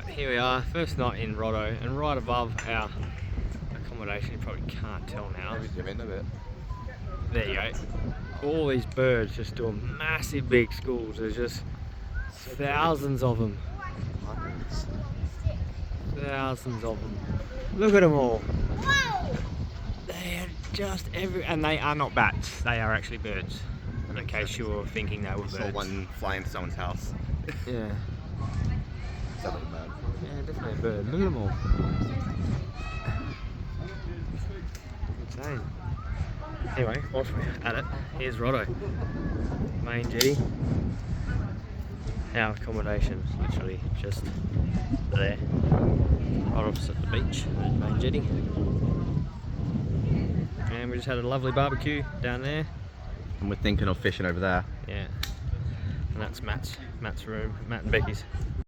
Right, here we are, first night in Rotto, and right above our accommodation, you probably can't tell now. Zoom in a bit. There you go. All these birds just doing massive big schools. There's just thousands of them. Hundreds. Thousands of them. Look at them all. They are just and they are not bats. They are actually birds. In case you were thinking they were birds. I saw one fly into someone's house. Yeah. Definitely a bird. Yeah, definitely a bird. Look at them all. Insane. Anyway, whilst we're at it, here's Rotto. Main jetty. Our accommodation's literally just there. Right opposite the beach, main jetty. And we just had a lovely barbecue down there. And we're thinking of fishing over there. Yeah. And that's Matt's room, Matt and Becky's.